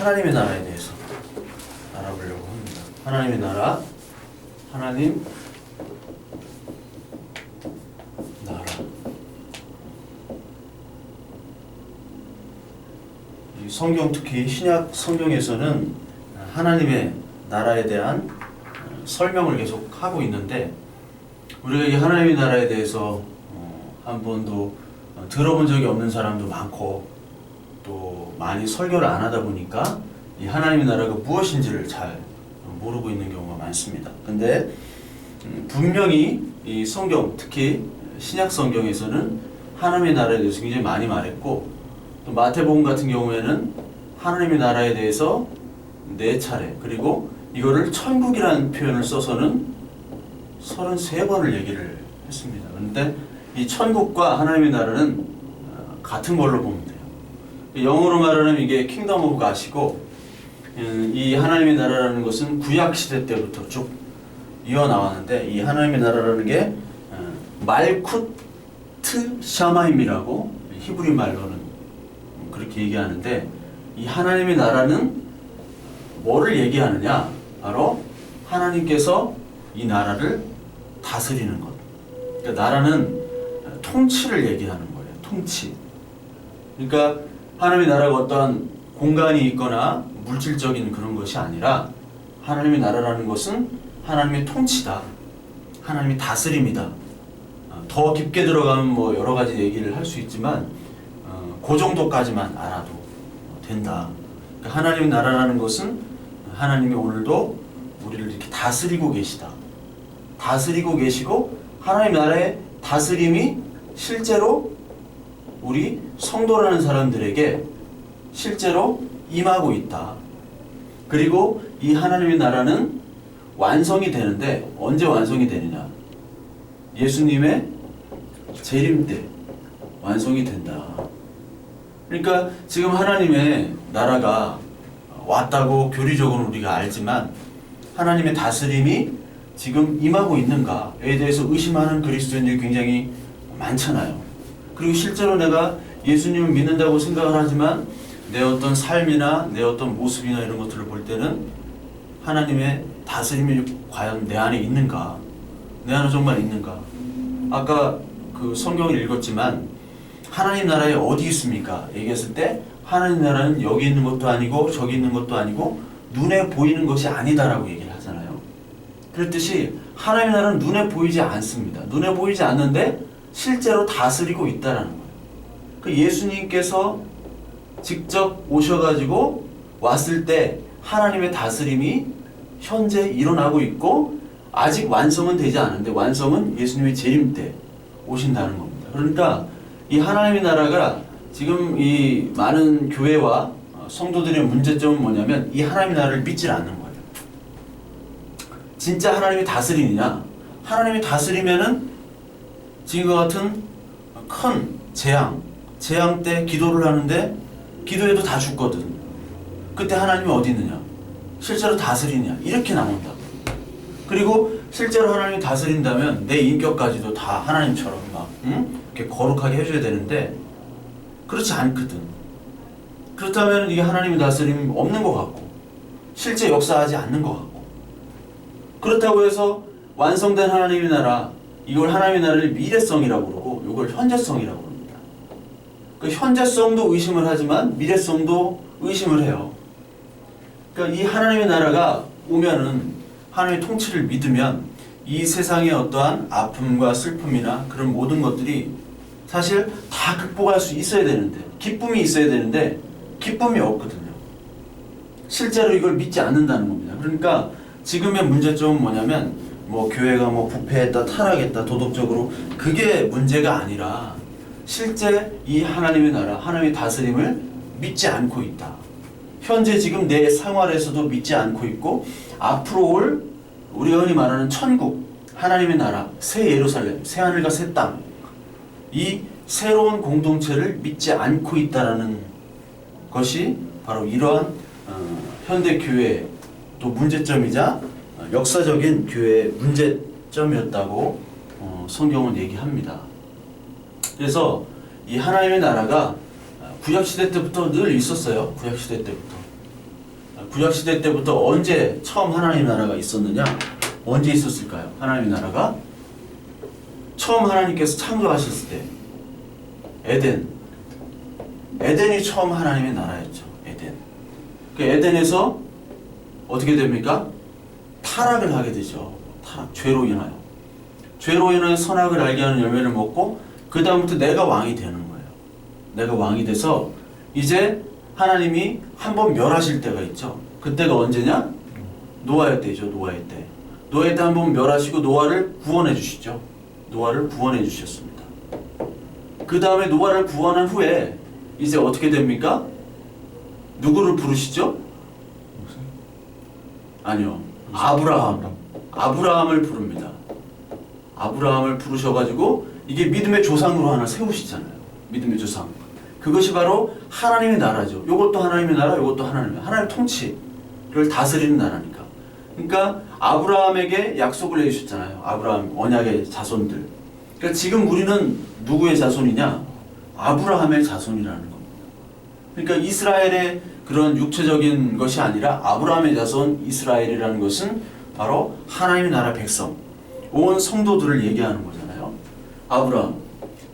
하나님의 나라에 대해서 알아보려고 합니다. 하나님의 나라, 하나님 나라. 이 성경, 특히 신약 성경에서는 하나님의 나라에 대한 설명을 계속 하고 있는데, 우리가 이 하나님의 나라에 대해서 한 번도 들어본 적이 없는 사람도 많고, 또 많이 설교를 안 하다 보니까 이 하나님의 나라가 무엇인지를 잘 모르고 있는 경우가 많습니다. 근데 분명히 이 성경, 특히 신약 성경에서는 하나님의 나라에 대해서 굉장히 많이 말했고, 또 마태복음 같은 경우에는 하나님의 나라에 대해서 4차례, 그리고 이거를 천국이라는 표현을 써서는 33번을 얘기를 했습니다. 그런데 이 천국과 하나님의 나라는 같은 걸로 보면 돼요. 영어로 말하면 이게 킹덤 오브 갓이고, 이 하나님의 나라라는 것은 구약 시대 때부터 쭉 이어나왔는데, 이 하나님의 나라라는 게 말쿠트 샤마임이라고 히브리 말로는 그렇게 얘기하는데, 이 하나님의 나라는 뭐를 얘기하느냐? 바로 하나님께서 이 나라를 다스리는 것. 그러니까 나라는 통치를 얘기하는 거예요. 통치. 그러니까 하나님의 나라가 어떠한 공간이 있거나 물질적인 그런 것이 아니라, 하나님의 나라라는 것은 하나님의 통치다. 하나님의 다스림이다. 더 깊게 들어가면 뭐 여러 가지 얘기를 할 수 있지만 그 정도까지만 알아도 된다. 그러니까 하나님의 나라라는 것은 하나님이 오늘도 우리를 이렇게 다스리고 계시다. 다스리고 계시고, 하나님 나라의 다스림이 실제로 우리 성도라는 사람들에게 실제로 임하고 있다. 그리고 이 하나님의 나라는 완성이 되는데, 언제 완성이 되느냐? 예수님의 재림 때 완성이 된다. 그러니까 지금 하나님의 나라가 왔다고 교리적으로 우리가 알지만, 하나님의 다스림이 지금 임하고 있는가에 대해서 의심하는 그리스도인들이 굉장히 많잖아요. 그리고 실제로 내가 예수님을 믿는다고 생각을 하지만 내 어떤 삶이나 내 어떤 모습이나 이런 것들을 볼 때는 하나님의 다스림이 과연 내 안에 있는가? 내 안에 정말 있는가? 아까 그 성경을 읽었지만 하나님 나라에 어디 있습니까? 얘기했을 때 하나님 나라는 여기 있는 것도 아니고 저기 있는 것도 아니고 눈에 보이는 것이 아니다라고 얘기를 하잖아요. 그렇듯이 하나님의 나라는 눈에 보이지 않습니다. 눈에 보이지 않는데 실제로 다스리고 있다라는 거예요. 그 예수님께서 직접 오셔가지고 왔을 때 하나님의 다스림이 현재 일어나고 있고, 아직 완성은 되지 않은데 완성은 예수님의 재림 때 오신다는 겁니다. 그러니까 이 하나님의 나라가 지금 이 많은 교회와 성도들의 문제점은 뭐냐면, 이 하나님의 나라를 믿지 않는 거예요. 진짜 하나님이 다스리느냐? 하나님이 다스리면은 지금과 같은 큰 재앙 때 기도를 하는데 기도해도 다 죽거든. 그때 하나님이 어디 있느냐? 실제로 다스리느냐? 이렇게 나온다. 그리고 실제로 하나님이 다스린다면 내 인격까지도 다 하나님처럼 막 이렇게 거룩하게 해줘야 되는데 그렇지 않거든. 그렇다면 이게 하나님의 다스림이 없는 것 같고, 실제 역사하지 않는 것 같고, 그렇다고 해서 완성된 하나님의 나라, 이걸 하나님의 나라를 미래성이라고 그러고 이걸 현재성이라고 합니다. 그 현재성도 의심을 하지만 미래성도 의심을 해요. 그러니까 이 하나님의 나라가 오면은, 하나님의 통치를 믿으면 이 세상의 어떠한 아픔과 슬픔이나 그런 모든 것들이 사실 다 극복할 수 있어야 되는데, 기쁨이 있어야 되는데 기쁨이 없거든요. 실제로 이걸 믿지 않는다는 겁니다. 그러니까 지금의 문제점은 뭐냐면, 뭐 교회가 뭐 부패했다, 타락했다, 도덕적으로, 그게 문제가 아니라 실제 이 하나님의 나라, 하나님의 다스림을 믿지 않고 있다. 현재 지금 내 생활에서도 믿지 않고 있고, 앞으로 올 우리 흔히 말하는 천국, 하나님의 나라, 새 예루살렘, 새 하늘과 새 땅, 이 새로운 공동체를 믿지 않고 있다라는 것이 바로 이러한 현대 교회의 또 문제점이자 역사적인 교회의 문제점이었다고 성경은 얘기합니다. 그래서 이 하나님의 나라가 구약시대 때부터 늘 있었어요. 구약시대 때부터. 구약시대 때부터 언제 처음 하나님 나라가 있었느냐? 언제 있었을까요? 하나님 나라가 처음 하나님께서 창조하셨을 때 에덴이 처음 하나님의 나라였죠. 에덴. 그 에덴에서 어떻게 됩니까? 타락을 하게 되죠. 타락, 죄로 인하여. 죄로 인하여 선악을 알게 하는 열매를 먹고 그 다음부터 내가 왕이 되는 거예요. 내가 왕이 돼서 이제 하나님이 한번 멸하실 때가 있죠. 그때가 언제냐? 노아의 때죠. 노아의 때. 노아의 때 한번 멸하시고 노아를 구원해 주시죠. 노아를 구원해 주셨습니다. 그 다음에 노아를 구원한 후에 이제 어떻게 됩니까? 누구를 부르시죠? 아니요. 아브라함을 부릅니다. 아브라함을 부르셔가지고 이게 믿음의 조상으로 하나 세우시잖아요. 믿음의 조상. 그것이 바로 하나님의 나라죠. 이것도 하나님의 나라, 이것도 하나님 통치를 다스리는 나라니까. 그러니까 아브라함에게 약속을 해주셨잖아요. 아브라함 언약의 자손들. 그러니까 지금 우리는 누구의 자손이냐? 아브라함의 자손이라는 겁니다. 그러니까 이스라엘의 그런 육체적인 것이 아니라 아브라함의 자손 이스라엘이라는 것은 바로 하나님의 나라 백성, 온 성도들을 얘기하는 거잖아요. 아브라함.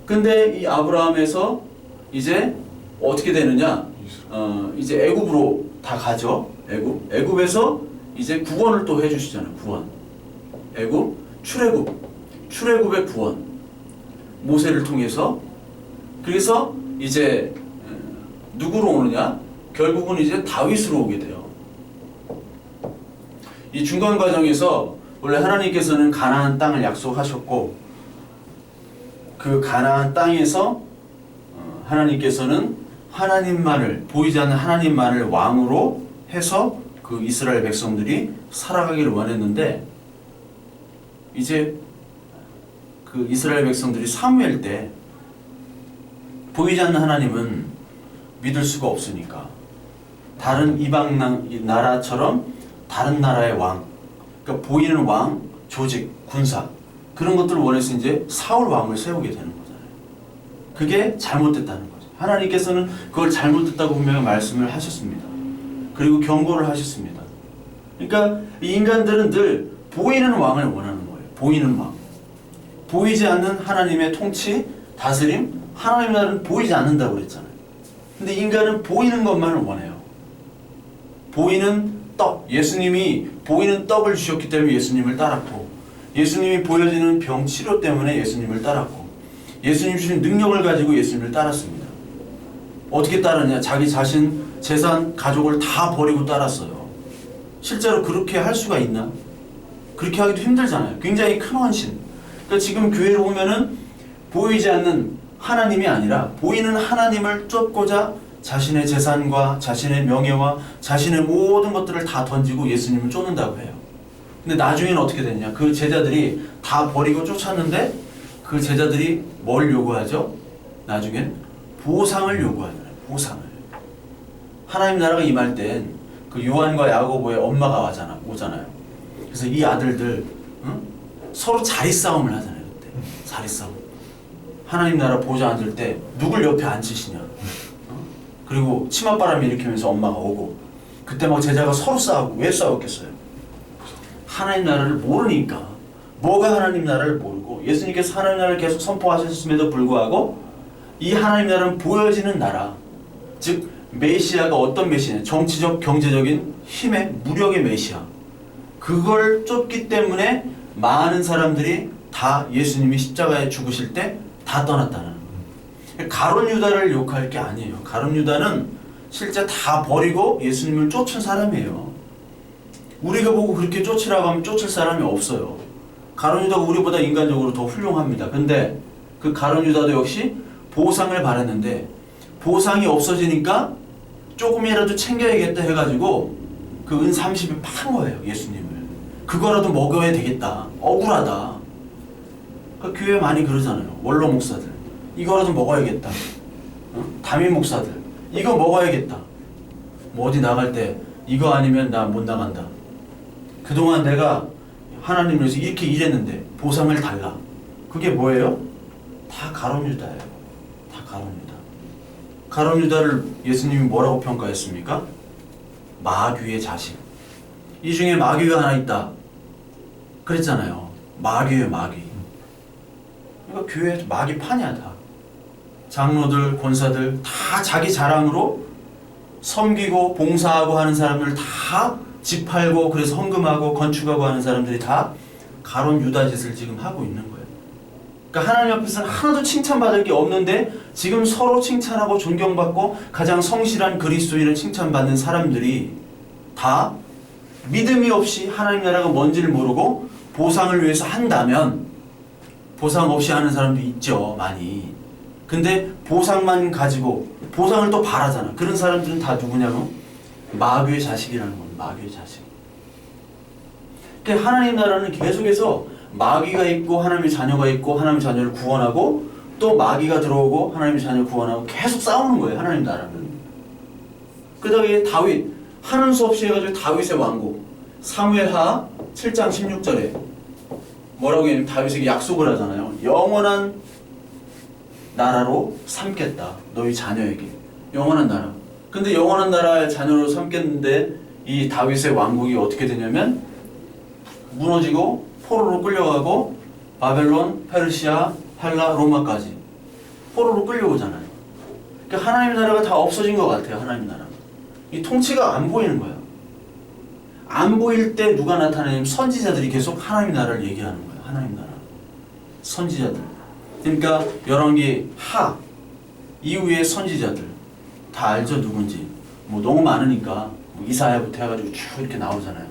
근데 이 아브라함에서 이제 어떻게 되느냐? 이제 애굽으로 다 가죠. 애굽에서 이제 구원을 또 해주시잖아요. 구원. 출애굽의 구원. 모세를 통해서. 그래서 이제 누구로 오느냐? 결국은 이제 다윗으로 오게 돼요. 이 중간 과정에서 원래 하나님께서는 가나안 땅을 약속하셨고 그 가나안 땅에서 하나님께서는 하나님만을 보이지 않는 하나님만을 왕으로 해서 그 이스라엘 백성들이 살아가기를 원했는데 이제 그 이스라엘 백성들이 사무엘 때 보이지 않는 하나님은 믿을 수가 없으니까 다른 이방 나라처럼 다른 나라의 왕, 그러니까 보이는 왕, 조직, 군사 그런 것들을 원해서 이제 사울 왕을 세우게 되는 거잖아요. 그게 잘못됐다는 거죠. 하나님께서는 그걸 잘못됐다고 분명히 말씀을 하셨습니다. 그리고 경고를 하셨습니다. 그러니까 이 인간들은 늘 보이는 왕을 원하는 거예요. 보이는 왕. 보이지 않는 하나님의 통치, 다스림, 하나님의 나라는 보이지 않는다고 그랬잖아요. 근데 인간은 보이는 것만을 원해요. 보이는 떡, 예수님이 보이는 떡을 주셨기 때문에 예수님을 따랐고 예수님이 보여지는 병 치료 때문에 예수님을 따랐고 예수님 주신 능력을 가지고 예수님을 따랐습니다. 어떻게 따르냐? 자기 자신, 재산, 가족을 다 버리고 따랐어요. 실제로 그렇게 할 수가 있나? 그렇게 하기도 힘들잖아요. 굉장히 큰 헌신. 그러니까 지금 교회를 보면은 보이지 않는 하나님이 아니라 보이는 하나님을 쫓고자 자신의 재산과 자신의 명예와 자신의 모든 것들을 다 던지고 예수님을 쫓는다고 해요. 근데 나중에는 어떻게 됐냐? 그 제자들이 다 버리고 쫓았는데 그 제자들이 뭘 요구하죠? 나중엔 보상을 요구하잖아요. 보상을. 하나님 나라가 임할 땐 그 요한과 야고보의 엄마가 오잖아요. 그래서 이 아들들 서로 자리 싸움을 하잖아요. 그때 자리 싸움. 하나님 나라 보좌 앉을 때 누굴 옆에 앉히시냐. 그리고 치맛바람 일으키면서 엄마가 오고 그때 막 제자가 서로 싸우고 왜 싸웠겠어요? 하나님 나라를 모르니까. 뭐가 하나님 나라를 모르고 예수님께서 하나님 나라를 계속 선포하셨음에도 불구하고 이 하나님 나라는 보여지는 나라, 즉 메시아가 어떤 메시아냐? 정치적, 경제적인 힘의 무력의 메시아. 그걸 쫓기 때문에 많은 사람들이 다 예수님이 십자가에 죽으실 때 다 떠났다는 거예요. 가룟 유다를 욕할 게 아니에요. 가룟 유다는 실제 다 버리고 예수님을 쫓은 사람이에요. 우리가 보고 그렇게 쫓으라고 하면 쫓을 사람이 없어요. 가룟 유다가 우리보다 인간적으로 더 훌륭합니다. 근데 그 가룟 유다도 역시 보상을 바랬는데 보상이 없어지니까 조금이라도 챙겨야겠다 해가지고 그 은 30을 판 거예요. 예수님을. 그거라도 먹여야 되겠다. 억울하다. 그 교회 많이 그러잖아요. 원로 목사들. 이거라도 먹어야겠다. 담임 목사들. 이거 먹어야겠다. 뭐 어디 나갈 때 이거 아니면 나 못 나간다. 그동안 내가 하나님을 위해서 이렇게 일했는데 보상을 달라. 그게 뭐예요? 다 가룟 유다예요. 다 가룟 유다. 가룟 유다를 예수님이 뭐라고 평가했습니까? 마귀의 자식. 이 중에 마귀가 하나 있다 그랬잖아요. 마귀예요, 마귀. 그러니까 교회 마귀판이야 다. 장로들, 권사들 다 자기 자랑으로 섬기고 봉사하고 하는 사람들 다 집 팔고 그래서 헌금하고 건축하고 하는 사람들이 다 가론 유다 짓을 지금 하고 있는 거예요. 그러니까 하나님 앞에서는 하나도 칭찬받을 게 없는데 지금 서로 칭찬하고 존경받고 가장 성실한 그리스도인을 칭찬받는 사람들이 다 믿음이 없이 하나님 나라가 뭔지를 모르고 보상을 위해서 한다면, 보상 없이 하는 사람도 있죠, 많이. 근데 보상만 가지고 보상을 또 바라잖아. 그런 사람들은 다 누구냐고? 마귀의 자식이라는 겁니다. 마귀의 자식. 그러니까 하나님 나라는 계속해서 마귀가 있고 하나님의 자녀가 있고 하나님의 자녀를 구원하고 또 마귀가 들어오고 하나님의 자녀를 구원하고 계속 싸우는 거예요. 하나님 나라는. 그다음에 다윗 하는 수 없이 해가지고 다윗의 왕국 사무엘하 7장 16절에 뭐라고 하냐면 다윗에게 약속을 하잖아요. 영원한 나라로 삼겠다. 너희 자녀에게. 영원한 나라. 근데 영원한 나라의 자녀로 삼겠는데 이 다윗의 왕국이 어떻게 되냐면 무너지고 포로로 끌려가고 바벨론, 페르시아, 헬라, 로마까지 포로로 끌려오잖아요. 그러니까 하나님 나라가 다 없어진 것 같아요. 하나님 나라. 이 통치가 안 보이는 거예요. 안 보일 때 누가 나타나냐면 선지자들이 계속 하나님 나라를 얘기하는 거예요. 하나님 나라. 선지자들. 그러니까 열왕기 하 이후의 선지자들 다 알죠, 누군지. 뭐 너무 많으니까 뭐 이사야부터 해가지고 쭉 이렇게 나오잖아요.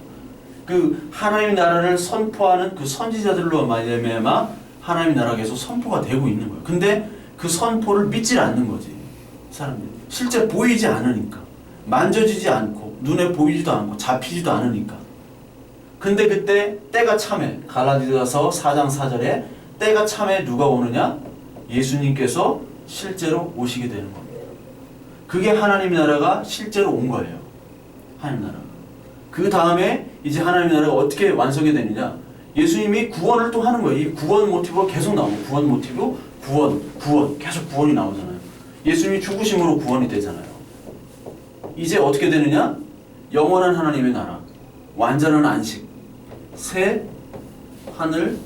그 하나님 나라를 선포하는 그 선지자들로 말미암아 하나님 나라가 계속 선포가 되고 있는 거예요. 근데 그 선포를 믿질 않는 거지, 사람들이. 실제 보이지 않으니까, 만져지지 않고 눈에 보이지도 않고 잡히지도 않으니까. 근데 그때 때가 참해. 갈라디아서 4장 4절에 때가 참해 누가 오느냐? 예수님께서 실제로 오시게 되는 겁니다. 그게 하나님 나라가 실제로 온 거예요. 하나님 나라. 그 다음에 이제 하나님 나라가 어떻게 완성이 되느냐? 예수님이 구원을 또 하는 거예요. 이 구원 모티브가 계속 나오고, 구원 모티브, 구원, 계속 구원이 나오잖아요. 예수님이 죽으심으로 구원이 되잖아요. 이제 어떻게 되느냐? 영원한 하나님의 나라, 완전한 안식, 새 하늘,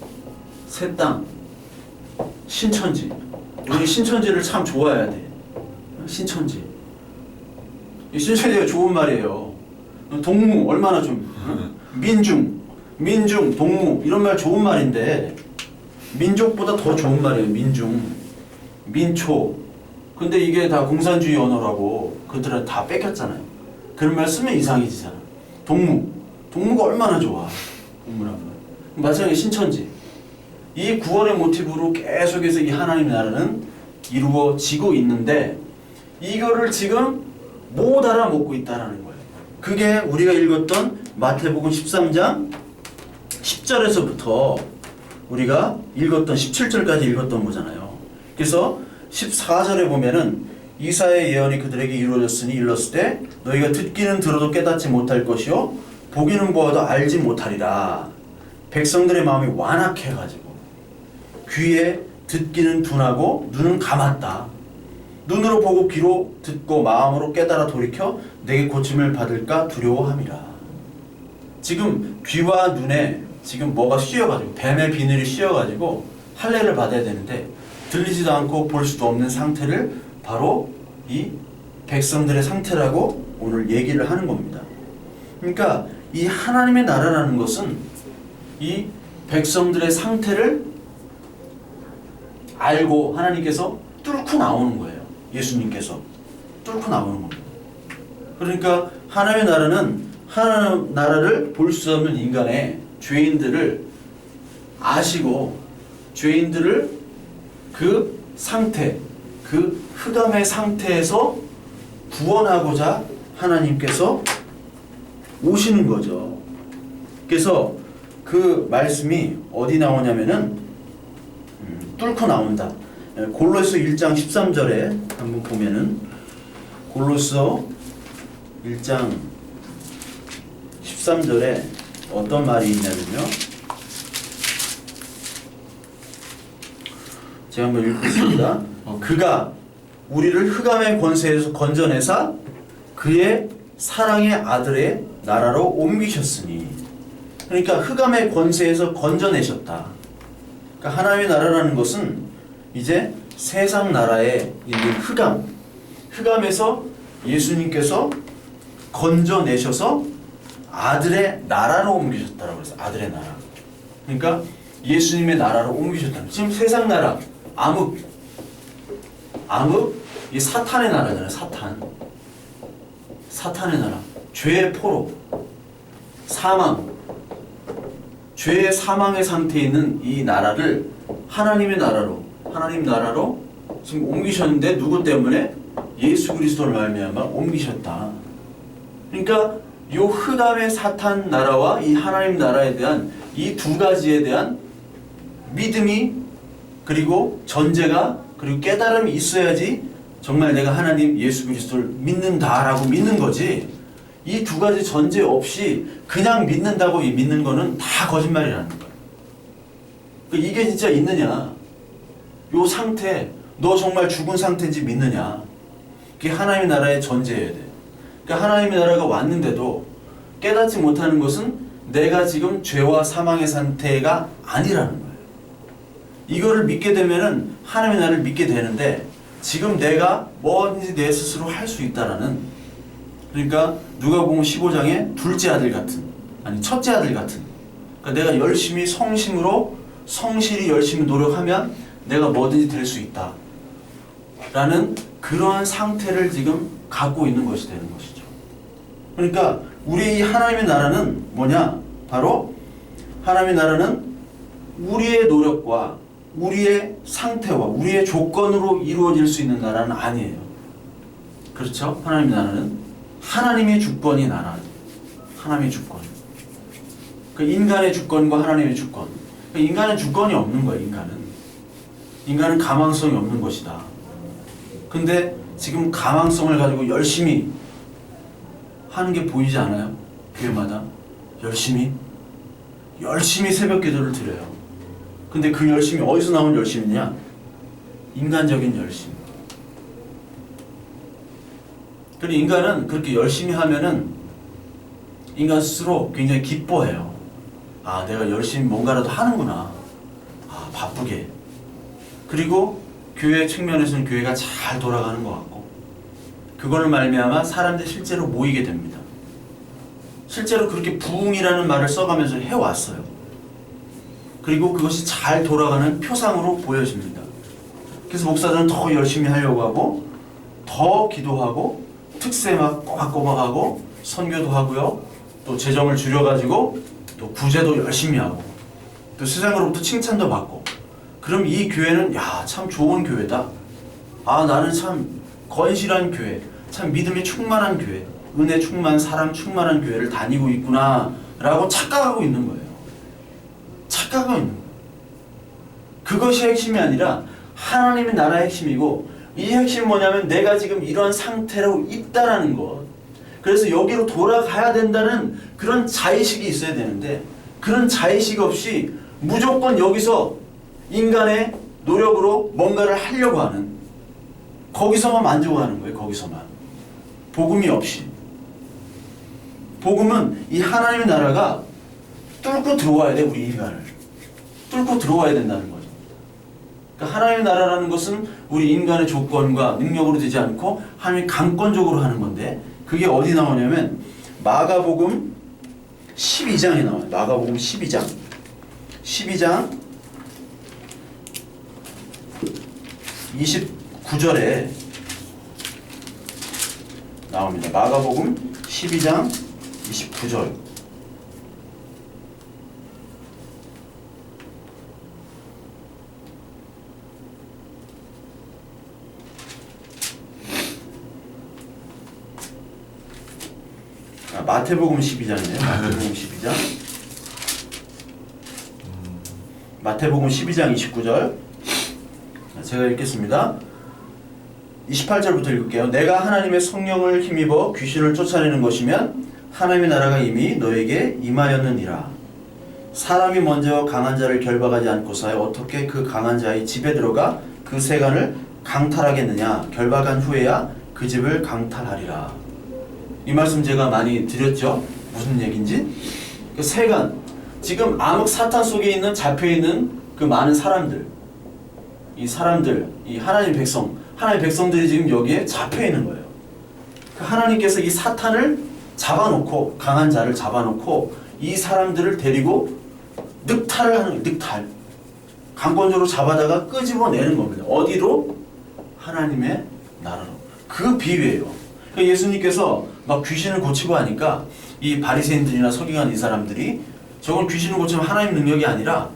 새 땅, 신천지. 우리 신천지를 참 좋아해야 돼. 신천지. 이 신천지가 좋은 말이에요. 동무 얼마나 좀, 민중, 동무 이런 말 좋은 말인데 민족보다 더 좋은 말이에요. 민초. 근데 이게 다 공산주의 언어라고 그들은 다 뺏겼잖아요. 그런 말 쓰면 이상해지잖아. 동무가 얼마나 좋아. 동무라는 말. 마찬가지로 신천지. 이 구원의 모티브로 계속해서 이 하나님 나라는 이루어지고 있는데 이거를 지금 못 알아먹고 있다는 거예요. 그게 우리가 읽었던 마태복음 13장 10절에서부터 우리가 읽었던 17절까지 읽었던 거잖아요. 그래서 14절에 보면은 이사야의 예언이 그들에게 이루어졌으니 일렀을 때 너희가 듣기는 들어도 깨닫지 못할 것이요 보기는 보아도 알지 못하리라. 백성들의 마음이 완악해가지고 귀에 듣기는 둔하고 눈은 감았다. 눈으로 보고 귀로 듣고 마음으로 깨달아 돌이켜 내게 고침을 받을까 두려워함이라. 지금 귀와 눈에 지금 뭐가 씌어가지고 뱀의 비늘이 씌어가지고 할례를 받아야 되는데 들리지도 않고 볼 수도 없는 상태를 바로 이 백성들의 상태라고 오늘 얘기를 하는 겁니다. 그러니까 이 하나님의 나라라는 것은 이 백성들의 상태를 알고 하나님께서 뚫고 나오는 거예요. 예수님께서 뚫고 나오는 겁니다. 그러니까 하나님의 나라는 하나님 나라를 볼 수 없는 인간의 죄인들을 아시고 죄인들을 그 상태, 그 흑암의 상태에서 구원하고자 하나님께서 오시는 거죠. 그래서 그 말씀이 어디 나오냐면은 뚫고 나온다. 골로새 1장 13절에 한번 보면은 골로새 1장 13절에 어떤 말이 있냐면요. 제가 한번 읽겠습니다. 그가 우리를 흑암의 권세에서 건져내사 그의 사랑의 아들의 나라로 옮기셨으니. 그러니까 흑암의 권세에서 건져내셨다. 그러니까 하나님의 나라라는 것은 이제 세상 나라에 있는 흑암에서 예수님께서 건져내셔서 아들의 나라로 옮기셨다라고 그랬어요. 아들의 나라. 그러니까 예수님의 나라로 옮기셨다. 지금 세상 나라, 암흑, 이 사탄의 나라잖아요. 사탄의 나라, 죄의 포로, 사망, 죄의 사망의 상태에 있는 이 나라를 하나님 나라로 지금 옮기셨는데 누구 때문에? 예수 그리스도를 말미암아 옮기셨다. 그러니까 이 흑암의 사탄 나라와 이 하나님 나라에 대한 이 두 가지에 대한 믿음이, 그리고 전제가, 그리고 깨달음이 있어야지 정말 내가 하나님 예수 그리스도를 믿는다라고 믿는 거지. 이 두 가지 전제 없이 그냥 믿는다고 믿는 거는 다 거짓말이라는 거예요. 이게 진짜 있느냐? 요 상태, 너 정말 죽은 상태인지 믿느냐? 그게 하나님의 나라의 전제여야 돼. 그러니까 하나님의 나라가 왔는데도 깨닫지 못하는 것은 내가 지금 죄와 사망의 상태가 아니라는 거예요. 이거를 믿게 되면은 하나님의 나라를 믿게 되는데, 지금 내가 뭐든지 내 스스로 할 수 있다라는, 그러니까 누가복음 15장에 첫째 아들 같은, 그러니까 내가 열심히 성실히 열심히 노력하면 내가 뭐든지 될 수 있다 라는 그러한 상태를 지금 갖고 있는 것이 되는 것이죠. 그러니까 우리 이 하나님의 나라는 뭐냐? 바로 하나님의 나라는 우리의 노력과 우리의 상태와 우리의 조건으로 이루어질 수 있는 나라는 아니에요. 그렇죠? 하나님의 나라는 하나님의 주권이 나라죠. 하나님의 주권. 그 인간의 주권과 하나님의 주권. 인간은 주권이 없는 거예요. 인간은 가망성이 없는 것이다. 근데 지금 가망성을 가지고 열심히 하는 게 보이지 않아요? 교회마다 열심히 새벽 기도를 드려요. 근데 그 열심이 어디서 나온 열심이냐? 인간적인 열심. 그리고 인간은 그렇게 열심히 하면은 인간 스스로 굉장히 기뻐해요. 아, 내가 열심히 뭔가라도 하는구나. 아, 바쁘게. 그리고 교회 측면에서는 교회가 잘 돌아가는 것 같고, 그거를 말미암아 사람들이 실제로 모이게 됩니다. 실제로 그렇게 부흥이라는 말을 써가면서 해왔어요. 그리고 그것이 잘 돌아가는 표상으로 보여집니다. 그래서 목사들은 더 열심히 하려고 하고, 더 기도하고, 특세 막 꼬박꼬박하고, 선교도 하고요, 또 재정을 줄여가지고 또 구제도 열심히 하고, 또 세상으로부터 칭찬도 받고. 그럼 이 교회는 야, 참 좋은 교회다. 아, 나는 참 건실한 교회, 참 믿음이 충만한 교회, 은혜 충만, 사랑 충만한 교회를 다니고 있구나 라고 착각하고 있는 거예요. 착각하고 있는 거예요. 그것이 핵심이 아니라 하나님의 나라의 핵심이고, 이 핵심이 뭐냐면 내가 지금 이런 상태로 있다라는 것. 그래서 여기로 돌아가야 된다는 그런 자의식이 있어야 되는데, 그런 자의식 없이 무조건 여기서 인간의 노력으로 뭔가를 하려고 하는, 거기서만 만족하는 거예요. 거기서만. 복음이 없이. 복음은 이 하나님의 나라가 뚫고 들어와야 돼. 우리 인간을 뚫고 들어와야 된다는 거죠. 그러니까 하나님의 나라라는 것은 우리 인간의 조건과 능력으로 되지 않고 하나님이 강권적으로 하는 건데, 그게 어디 나오냐면 마가복음 12장에 나와요. 마가복음 12장 29절에 나옵니다. 마가복음 12장 29절. 마태복음 12장이네요. 마태복음 12장. 마태복음 12장 29절. 제가 읽겠습니다. 28절부터 읽을게요. 내가 하나님의 성령을 힘입어 귀신을 쫓아내는 것이면 하나님의 나라가 이미 너에게 임하였느니라. 사람이 먼저 강한 자를 결박하지 않고서 어떻게 그 강한 자의 집에 들어가 그 세간을 강탈하겠느냐. 결박한 후에야 그 집을 강탈하리라. 이 말씀 제가 많이 드렸죠. 무슨 얘기인지. 그 세간, 지금 암흑 사탄 속에 있는 잡혀있는 그 많은 사람들, 이 사람들, 이 하나님 백성, 하나님 백성들이 지금 여기에 잡혀있는 거예요. 그 하나님께서 이 사탄을 잡아놓고, 강한 자를 잡아놓고 이 사람들을 데리고 늑탈을 하는 거예요. 늑탈. 강권적으로 잡아다가 끄집어내는 겁니다. 어디로? 하나님의 나라로. 그 비유예요. 그러니까 예수님께서 막 귀신을 고치고 하니까 이 바리새인들이나 서기관 이 사람들이 저건 귀신을 고치면 하나님 능력이 아니라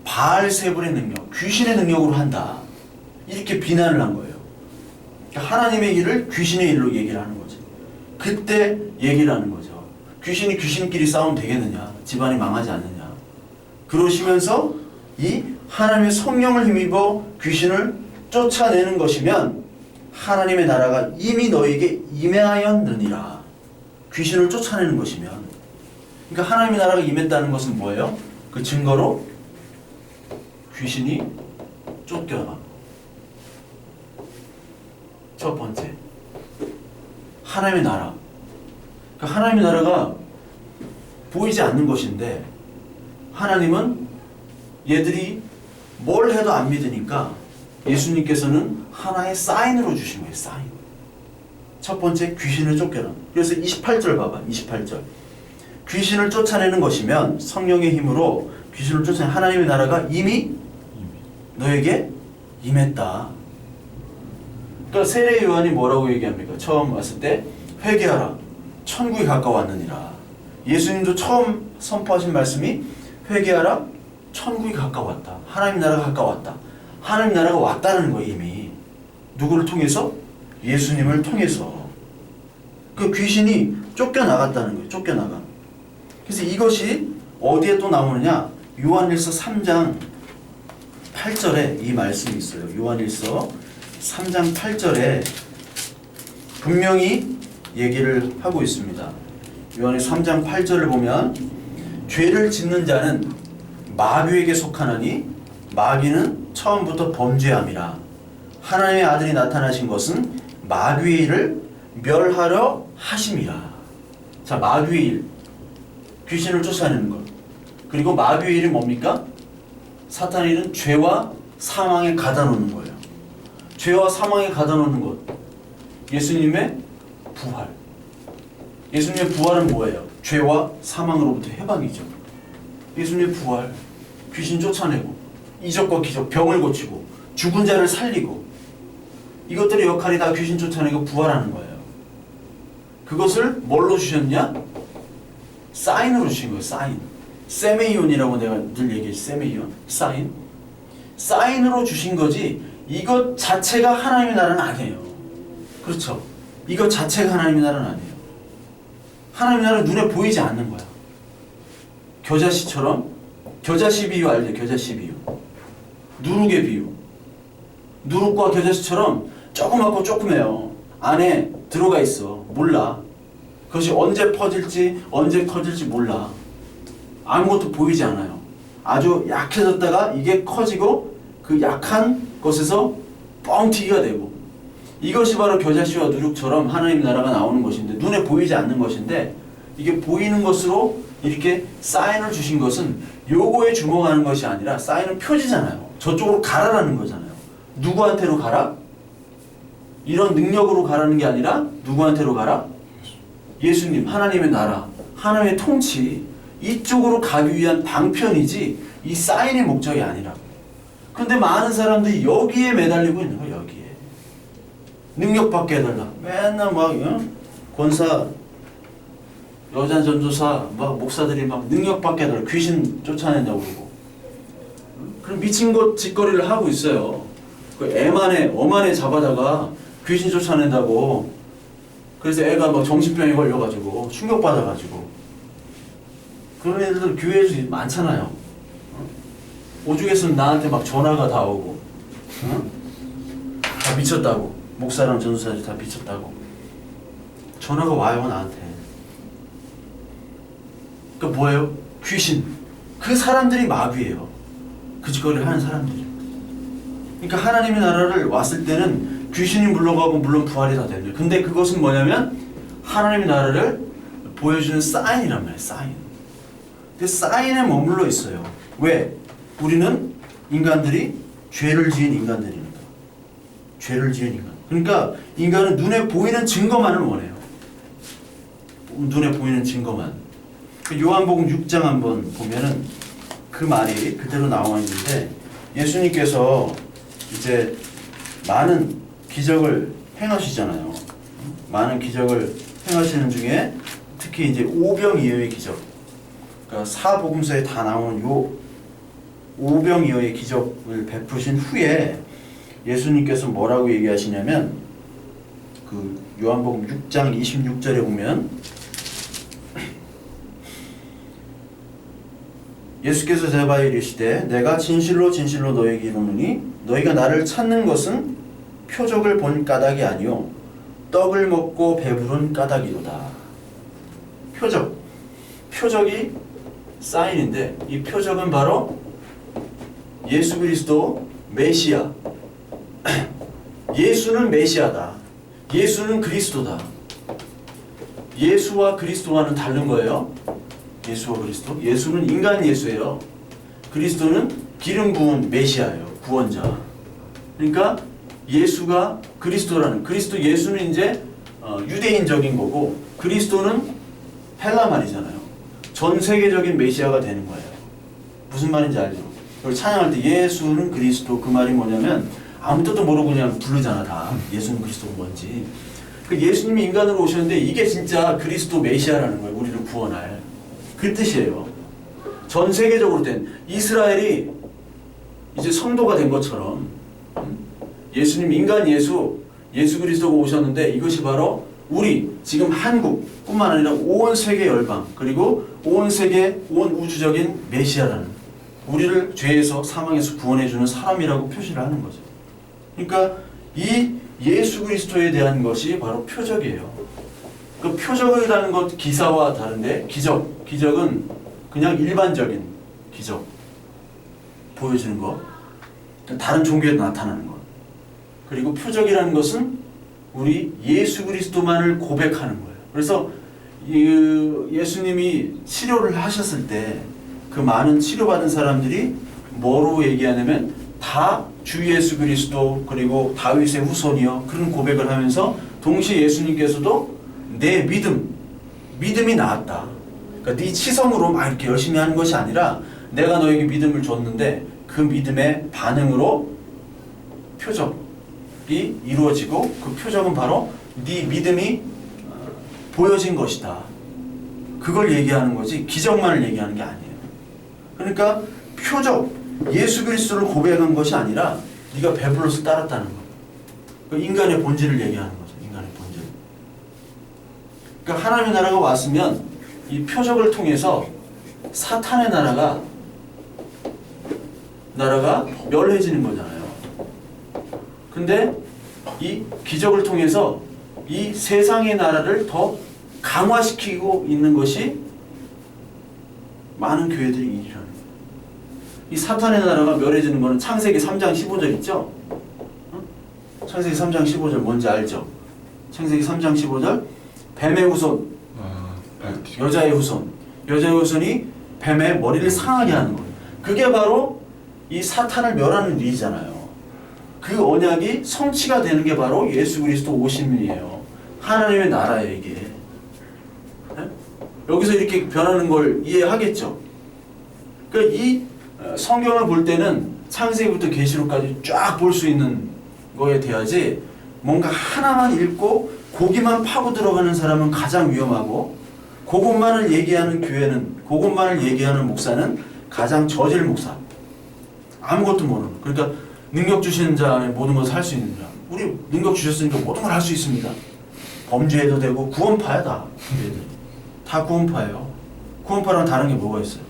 바알세불의 능력, 귀신의 능력으로 한다. 이렇게 비난을 한 거예요. 그러니까 하나님의 일을 귀신의 일로 얘기를 하는 거지. 그때 얘기를 하는 거죠. 귀신이 귀신끼리 싸우면 되겠느냐? 집안이 망하지 않느냐? 그러시면서 이 하나님의 성령을 힘입어 귀신을 쫓아내는 것이면 하나님의 나라가 이미 너에게 임하였느니라. 귀신을 쫓아내는 것이면. 그러니까 하나님의 나라가 임했다는 것은 뭐예요? 그 증거로 귀신이 쫓겨나. 첫 번째, 하나님의 나라. 그러니까 하나님의 나라가 보이지 않는 것인데 하나님은 얘들이 뭘 해도 안 믿으니까 예수님께서는 하나의 사인으로 주신 거예요. 사인. 첫 번째, 귀신을 쫓겨나. 그래서 28절 봐봐. 28절. 귀신을 쫓아내는 것이면 성령의 힘으로 귀신을 쫓아내는 하나님의 나라가 이미 너에게 임했다. 그러니까 세례 요한이 뭐라고 얘기합니까? 처음 왔을 때 회개하라. 천국이 가까웠느니라. 예수님도 처음 선포하신 말씀이 회개하라. 천국이 가까웠다. 하나님 나라가 가까웠다. 하나님 나라가 왔다는 거예요. 이미. 누구를 통해서? 예수님을 통해서. 그 귀신이 쫓겨나갔다는 거예요. 쫓겨나가. 그래서 이것이 어디에 또 나오느냐? 요한일서 3장 8절에 이 말씀이 있어요. 요한일서 3장 8절에 분명히 얘기를 하고 있습니다. 요한일서 3장 8절을 보면 죄를 짓는 자는 마귀에게 속하나니 마귀는 처음부터 범죄함이라. 하나님의 아들이 나타나신 것은 마귀의 일을 멸하려 하심이라. 자, 마귀의 일, 귀신을 쫓아내는 것. 그리고 마귀의 일이 뭡니까? 사탄의 일은 죄와 사망에 가다 놓는 거예요. 죄와 사망에 가다 놓는 것. 예수님의 부활. 예수님의 부활은 뭐예요? 죄와 사망으로부터 해방이죠. 예수님의 부활, 귀신 쫓아내고 이적과 기적, 병을 고치고 죽은 자를 살리고 이것들의 역할이 다 귀신 쫓아내고 부활하는 거예요. 그것을 뭘로 주셨냐? 사인으로 주신 거예요. 사인. 세메이온이라고 내가 늘 얘기했지. 세메이온. 사인. 사인으로 주신 거지 이것 자체가 하나님의 나라는 아니에요. 그렇죠? 이것 자체가 하나님의 나라는 아니에요. 하나님의 나라는 눈에 보이지 않는 거야. 겨자씨처럼, 겨자씨 비유 알죠? 겨자씨 비유. 누룩의 비유. 누룩과 겨자씨처럼 조그맣고 조그매요. 안에 들어가 있어. 몰라. 그것이 언제 퍼질지 언제 터질지 몰라. 아무것도 보이지 않아요. 아주 약해졌다가 이게 커지고 그 약한 것에서 뻥튀기가 되고, 이것이 바로 겨자씨와 누룩처럼 하나님 나라가 나오는 것인데, 눈에 보이지 않는 것인데 이게 보이는 것으로 이렇게 사인을 주신 것은 요거에 주목하는 것이 아니라, 사인은 표지잖아요. 저쪽으로 가라라는 거잖아요. 누구한테로 가라? 이런 능력으로 가라는 게 아니라 누구한테로 가라? 예수님, 하나님의 나라, 하나님의 통치, 이쪽으로 가기 위한 방편이지 이 사인의 목적이 아니라고. 근데 많은 사람들이 여기에 매달리고 있는 거예요. 여기에 능력 받게 해달라. 맨날 막 권사, 여자 전도사, 막 목사들이 막 능력 받게 해달라. 귀신 쫓아낸다고 그러고. 그럼 미친 것 짓거리를 하고 있어요. 그 애만에 어만에 잡아다가 귀신 쫓아낸다고. 그래서 애가 막 정신병에 걸려가지고 충격받아가지고. 그런 애들도 교회에서 많잖아요. 오죽했으면 나한테 막 전화가 다 오고, 다 미쳤다고. 목사랑 전도사들이 다 미쳤다고. 전화가 와요, 나한테. 그러니까 뭐예요? 귀신. 그 사람들이 마귀예요. 그 짓거리를 하는 사람들이. 그러니까 하나님의 나라를 왔을 때는 귀신이 물러가고 물론 부활이 다 됩니다. 근데 그것은 뭐냐면 하나님의 나라를 보여주는 사인이란 말이에요. 사인. 근데 사인에 머물러 있어요. 왜? 우리는 인간들이 죄를 지은 인간들이니까. 죄를 지은 인간. 그러니까 인간은 눈에 보이는 증거만을 원해요. 눈에 보이는 증거만. 요한복음 6장 한번 보면은 그 말이 그대로 나와 있는데, 예수님께서 이제 많은 기적을 행하시잖아요. 많은 기적을 행하시는 중에 특히 이제 오병이어의 기적, 그러니까 사복음서에 다 나오는 요 오병이어의 기적을 베푸신 후에 예수님께서 뭐라고 얘기하시냐면, 그 요한복음 6장 26절에 보면 예수께서 대답하여 이르시되 내가 진실로 진실로 너에게 이르노니 너희가 나를 찾는 것은 표적을 본 까닭이 아니요 떡을 먹고 배부른 까닭이로다. 표적이 사인인데, 이 표적은 바로 예수 그리스도 메시아. 예수는 메시아다. 예수는 그리스도다. 예수와 그리스도와는 다른 거예요. 예수와 그리스도. 예수는 인간 예수예요. 그리스도는 기름 부은 메시아예요. 구원자. 그러니까 예수가 그리스도라는, 그리스도 예수는 이제 유대인적인 거고, 그리스도는 헬라 말이잖아요. 전 세계적인 메시아가 되는 거예요. 무슨 말인지 알죠? 그걸 찬양할 때 예수는 그리스도, 그 말이 뭐냐면 아무 뜻도 모르고 그냥 부르잖아 다. 예수는 그리스도가 뭔지. 그 예수님이 인간으로 오셨는데 이게 진짜 그리스도 메시아라는 거예요. 우리를 구원할. 그 뜻이에요. 전 세계적으로 된 이스라엘이 이제 성도가 된 것처럼 예수님 인간 예수 그리스도가 오셨는데, 이것이 바로 우리 지금 한국뿐만 아니라 온 세계 열방, 그리고 온 세계 온 우주적인 메시아라는, 우리를 죄에서 사망에서 구원해주는 사람이라고 표시를 하는 거죠. 그러니까 이 예수 그리스도에 대한 것이 바로 표적이에요. 그 표적이라는 것, 기사와 다른데 기적은 그냥 일반적인 기적 보여주는 것, 다른 종교에도 나타나는 것. 그리고 표적이라는 것은 우리 예수 그리스도만을 고백하는 거예요. 그래서 예수님이 치료를 하셨을 때 그 많은 치료받은 사람들이 뭐로 얘기하냐면 다 주 예수 그리스도 그리고 다윗의 후손이요, 그런 고백을 하면서 동시에 예수님께서도 내 믿음이 나았다. 그러니까 네 치성으로 막 이렇게 열심히 하는 것이 아니라 내가 너에게 믿음을 줬는데 그 믿음의 반응으로 표적이 이루어지고, 그 표적은 바로 네 믿음이 보여진 것이다. 그걸 얘기하는 거지 기적만을 얘기하는 게 아니에요. 그러니까 표적, 예수 그리스도를 고백한 것이 아니라 네가 배불러서 따랐다는 거. 그 인간의 본질을 얘기하는 거죠. 인간의 본질. 그러니까 하나님의 나라가 왔으면 이 표적을 통해서 사탄의 나라가 멸해지는 거잖아요. 근데 이 기적을 통해서 이 세상의 나라를 더 강화시키고 있는 것이 많은 교회들이 일이라는 거예요. 이 사탄의 나라가 멸해지는 것은 창세기 3장 15절 있죠? 창세기 3장 15절 뭔지 알죠? 창세기 3장 15절 뱀의 후손, 여자의 후손이 뱀의 머리를 상하게 하는 거예요. 그게 바로 이 사탄을 멸하는 일이잖아요. 그 언약이 성취가 되는 게 바로 예수 그리스도 오심이에요. 하나님의 나라예요, 이게. 네? 여기서 이렇게 변하는 걸 이해하겠죠? 그러니까 이 성경을 볼 때는 창세기부터 계시록까지 쫙 볼 수 있는 거에 대하지, 뭔가 하나만 읽고 거기만 파고 들어가는 사람은 가장 위험하고, 그것만을 얘기하는 교회는, 그것만을 얘기하는 목사는 가장 저질 목사. 아무것도 모르는. 그러니까 능력 주시는 자 안에 모든 것을 할 수 있는 자. 우리 능력 주셨으니까 모든 걸 할 수 있습니다. 범죄해도 되고. 구원파야 다. 다 구원파예요. 구원파랑 다른 게 뭐가 있어요?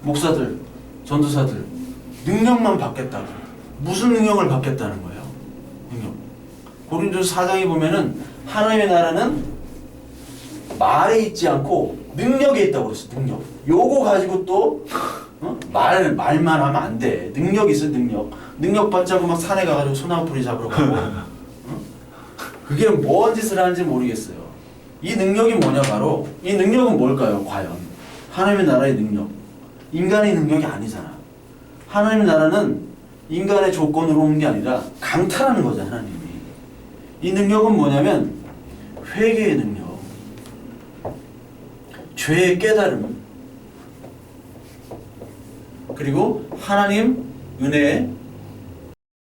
목사들, 전도사들 능력만 받겠다고. 무슨 능력을 받겠다는 거예요? 능력. 고린도서 4장에 보면은 하나님의 나라는 말에 있지 않고 능력에 있다고 그랬어. 능력. 요거 가지고 또 말만 하면 안 돼. 능력이 있어. 능력 받자고 막 산에 가가지고 소나무 풀이 잡으러 가고 그게 뭔 짓을 하는지 모르겠어요. 이 능력이 뭐냐 바로 이 능력은 뭘까요? 과연 하나님의 나라의 능력 인간의 능력이 아니잖아. 하나님의 나라는 인간의 조건으로 오는 게 아니라 강탈하는 거죠. 하나님이. 이 능력은 뭐냐면 회개의 능력, 죄의 깨달음, 그리고 하나님 은혜의